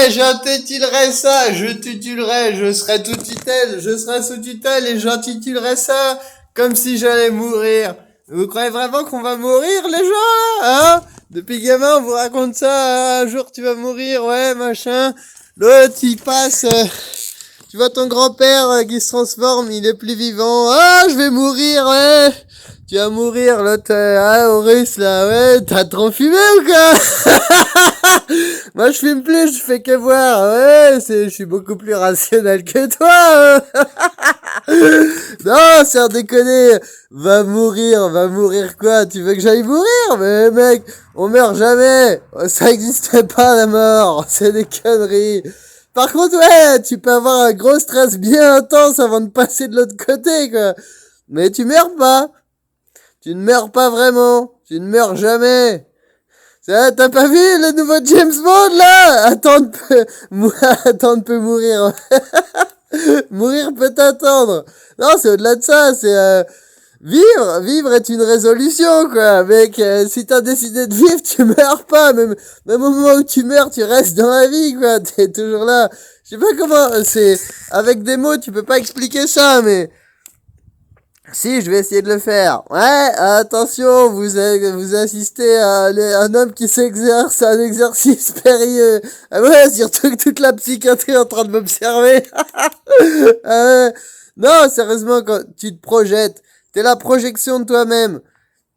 j'intitulerai ça, je serai sous tutelle et j'intitulerai ça comme si j'allais mourir. Vous croyez vraiment qu'on va mourir, les gens, là, hein? Depuis gamin, on vous raconte ça, un jour tu vas mourir, ouais, machin. L'autre, il passe, tu vois ton grand-père qui se transforme, il est plus vivant. Ah, je vais mourir, ouais. Tu vas mourir, l'autre, au russe, là, ouais, t'as trop fumé ou quoi? Moi, je fume plus, je fais que boire, ouais, je suis beaucoup plus rationnel que toi. Non, sans déconner, va mourir quoi? Tu veux que j'aille mourir? Mais mec, on meurt jamais, ça existe pas la mort, c'est des conneries. Par contre, ouais, tu peux avoir un gros stress bien intense avant de passer de l'autre côté, quoi. Mais tu meurs pas. Tu ne meurs pas vraiment. Tu ne meurs jamais. Ça, t'as pas vu le nouveau James Bond, là? Attendre peut mourir. Mourir peut attendre. Non, c'est au-delà de ça, c'est, vivre est une résolution, quoi. Mec, si t'as décidé de vivre, tu meurs pas. Même au moment où tu meurs, tu restes dans la vie, quoi. T'es toujours là. Je sais pas comment, avec des mots, tu peux pas expliquer ça, mais, si, je vais essayer de le faire. Ouais, attention, vous assistez à un homme qui s'exerce à un exercice périlleux. Ah ouais, surtout que toute la psychiatrie est en train de m'observer. Ah ouais. Non, sérieusement, quand tu te projettes, t'es la projection de toi-même.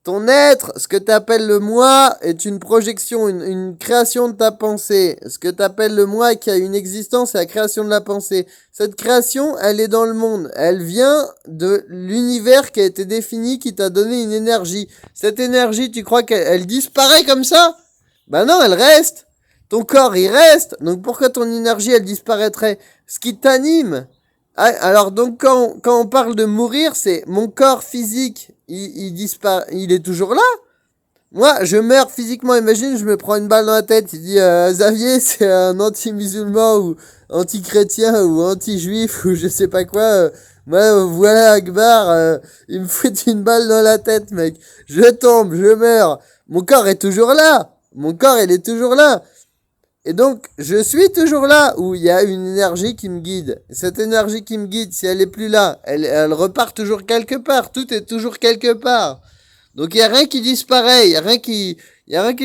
Ton être, ce que t'appelles le moi, est une projection, une création de ta pensée. Ce que t'appelles le moi qui a une existence, c'est la création de la pensée. Cette création, elle est dans le monde. Elle vient de l'univers qui a été défini, qui t'a donné une énergie. Cette énergie, tu crois qu'elle disparaît comme ça? Ben non, elle reste. Ton corps, il reste. Donc pourquoi ton énergie, elle disparaîtrait? Ce qui t'anime. Alors donc quand on parle de mourir, c'est mon corps physique, il disparaît, il est toujours là. Moi, je meurs physiquement. Imagine, je me prends une balle dans la tête. Il dit Xavier, c'est un anti-musulman ou anti-chrétien ou anti-juif ou je sais pas quoi. Moi, voilà Akbar, il me fout une balle dans la tête, mec. Je tombe, je meurs. Mon corps est toujours là. Mon corps, il est toujours là. Et donc, je suis toujours là où il y a une énergie qui me guide. Cette énergie qui me guide, si elle est plus là, elle repart toujours quelque part. Tout est toujours quelque part. Donc, il y a rien qui disparaît. Il y a rien qui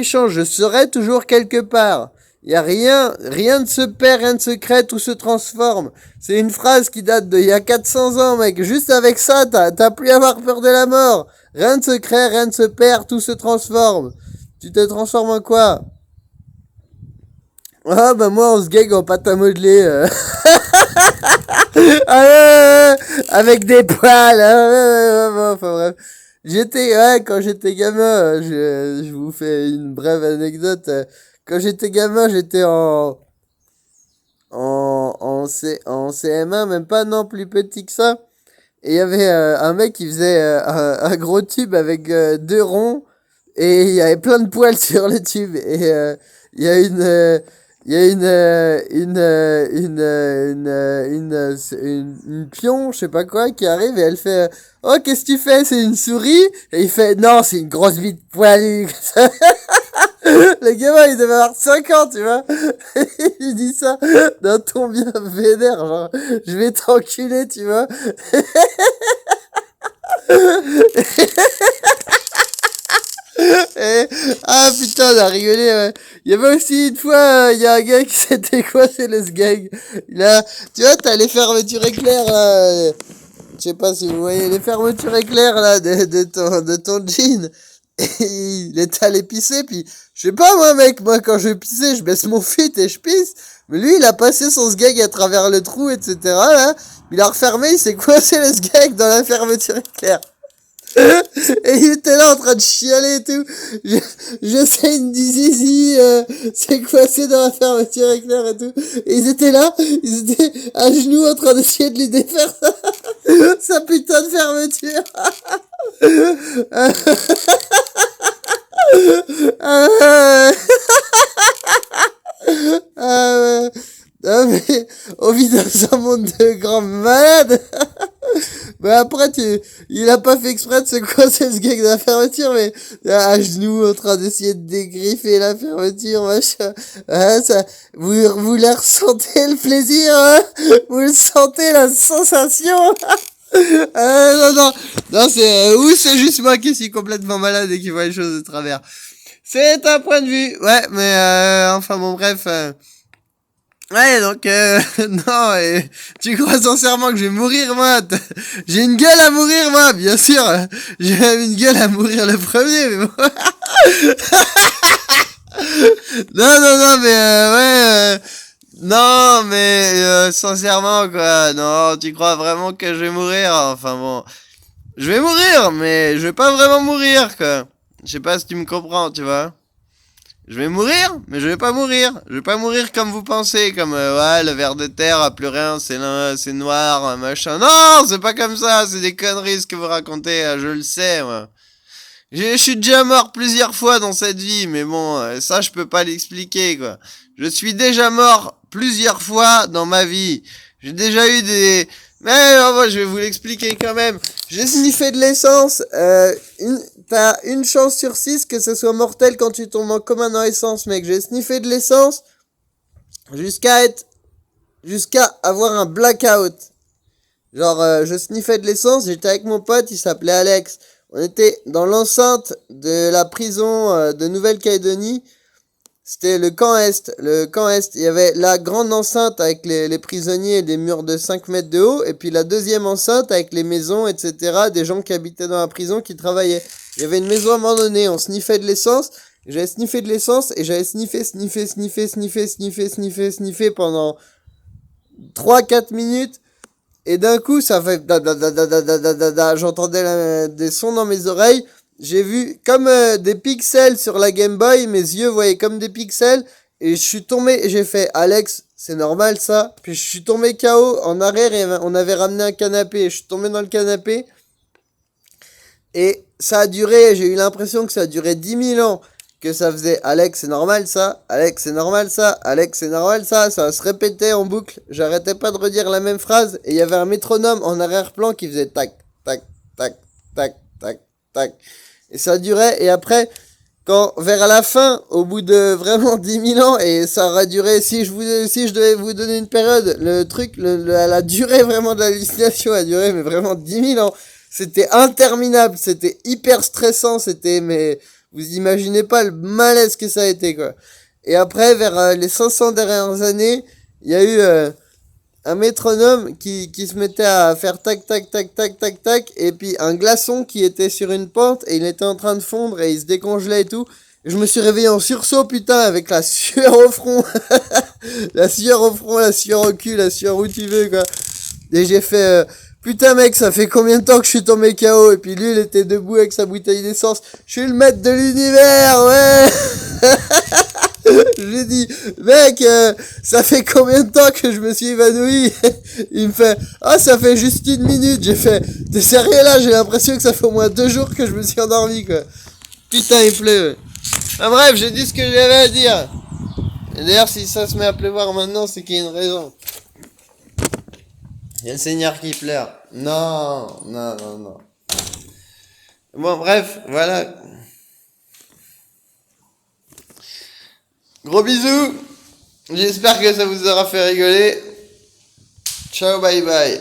change. Je serai toujours quelque part. Il y a rien ne se perd, rien ne se crée, tout se transforme. C'est une phrase qui date d'il y a 400 ans, mec. Juste avec ça, t'as plus à avoir peur de la mort. Rien ne se crée, rien ne se perd, tout se transforme. Tu te transformes en quoi? Ah bah moi on se gag en pâte à modeler avec des poils enfin bref. Quand j'étais gamin, je vous fais une brève anecdote. Quand j'étais gamin, j'étais en CM1, même pas non plus petit que ça. Et il y avait un mec qui faisait un gros tube avec deux ronds et il y avait plein de poils sur le tube et il y a une pion, je sais pas quoi, qui arrive et elle fait oh, qu'est-ce que tu fais? C'est une souris? Et il fait non, c'est une grosse bite poilue. Le gamin, il devait avoir 5 ans, tu vois. Il dit ça d'un ton bien vénère, genre, je vais t'enculer, tu vois. Ah putain, on a rigolé, ouais. Il y avait aussi une fois, il y a un gars qui s'était coincé le sgeg. Tu vois, t'as les fermetures éclairs, je sais pas si vous voyez les fermetures éclairs, là, de ton jean. Et il est allé pisser, puis, je sais pas, moi, quand je vais pisser, je baisse mon fit et je pisse. Mais lui, il a passé son sgeg à travers le trou, etc., là. Il a refermé, il s'est coincé le sgeg dans la fermeture éclair. Et il était là en train de chialer et tout. Je sais une zizi, c'est coincé dans la fermeture éclair et tout. Et ils étaient là, ils étaient à genoux en train d'essayer de lui défaire sa putain de fermeture. Ah ouais. Non mais, on vit dans un monde de grands malades. Mais après, il a pas fait exprès de se coincer ce gag de la fermeture, mais à genoux en train d'essayer de dégriffer la fermeture, machin. Ah, ça, vous la ressentez le plaisir, hein? Vous le sentez la sensation? Non, ou c'est juste moi qui suis complètement malade et qui vois les choses de travers. C'est un point de vue, ouais, mais enfin bon, bref. Ouais, donc, non, tu crois sincèrement que je vais mourir, moi? J'ai une gueule à mourir, moi, bien sûr. J'ai même une gueule à mourir le premier, mais bon. Non, mais, ouais, non, mais, sincèrement, quoi. Non, tu crois vraiment que je vais mourir? Enfin bon. Je vais mourir, mais je vais pas vraiment mourir, quoi. Je sais pas si tu me comprends, tu vois. Je vais mourir, mais je vais pas mourir. Je vais pas mourir comme vous pensez, comme ouais, le ver de terre a plus rien, c'est noir, machin. Non, c'est pas comme ça, c'est des conneries ce que vous racontez, je le sais, moi. Je suis déjà mort plusieurs fois dans cette vie, mais bon, ça je peux pas l'expliquer, quoi. Je suis déjà mort plusieurs fois dans ma vie. J'ai déjà eu des... Mais moi, je vais vous l'expliquer quand même. J'ai sniffé de l'essence. T'as une chance sur 6 que ce soit mortel quand tu tombes en commun dans l'essence, mec. J'ai sniffé de l'essence jusqu'à avoir un blackout. Genre, je sniffais de l'essence, j'étais avec mon pote, il s'appelait Alex. On était dans l'enceinte de la prison de Nouvelle-Calédonie. C'était le camp Est. Le camp Est, il y avait la grande enceinte avec les prisonniers et des murs de 5 mètres de haut. Et puis la deuxième enceinte avec les maisons, etc. Des gens qui habitaient dans la prison, qui travaillaient. Il y avait une maison abandonnée, on sniffait de l'essence. J'avais sniffé de l'essence et j'avais sniffé pendant 3-4 minutes. Et d'un coup, ça fait j'entendais des sons dans mes oreilles. J'ai vu comme des pixels sur la Game Boy, mes yeux voyaient comme des pixels. Et je suis tombé, j'ai fait, Alex, c'est normal ça. Puis je suis tombé KO en arrière et on avait ramené un canapé. Et je suis tombé dans le canapé. Et ça a duré, j'ai eu l'impression que ça a duré 10 000 ans. Que ça faisait, Alex, c'est normal ça, Alex, c'est normal ça, Alex, c'est normal ça, ça se répétait en boucle, j'arrêtais pas de redire la même phrase, et il y avait un métronome en arrière-plan qui faisait tac, tac, tac, tac, tac, tac, et ça durait, et après, quand, vers la fin, au bout de vraiment 10 000 ans, et ça aurait duré, si je devais vous donner une période, le truc, la durée vraiment de l'hallucination a duré, mais vraiment 10 000 ans, c'était interminable, c'était hyper stressant, mais... Vous imaginez pas le malaise que ça a été, quoi. Et après, vers les 500 dernières années, il y a eu un métronome qui se mettait à faire tac, tac, tac, tac, tac, tac, et puis un glaçon qui était sur une pente, et il était en train de fondre, et il se décongelait et tout. Et je me suis réveillé en sursaut, putain, avec la sueur au front. La sueur au front, la sueur au cul, la sueur où tu veux, quoi. Et j'ai fait... Putain mec, ça fait combien de temps que je suis tombé KO? Et puis lui, il était debout avec sa bouteille d'essence. Je suis le maître de l'univers, ouais. Je lui ai dit, mec, ça fait combien de temps que je me suis évanoui? Il me fait, ah, ça fait juste 1 minute. J'ai fait, t'es sérieux là? J'ai l'impression que ça fait au moins 2 jours que je me suis endormi, quoi. Putain, il pleut. Ah, bref, j'ai dit ce que j'avais à dire. Et d'ailleurs, si ça se met à pleuvoir maintenant, c'est qu'il y a une raison. Il y a le Seigneur qui pleure. Non. Bon, bref, voilà. Gros bisous. J'espère que ça vous aura fait rigoler. Ciao, bye bye.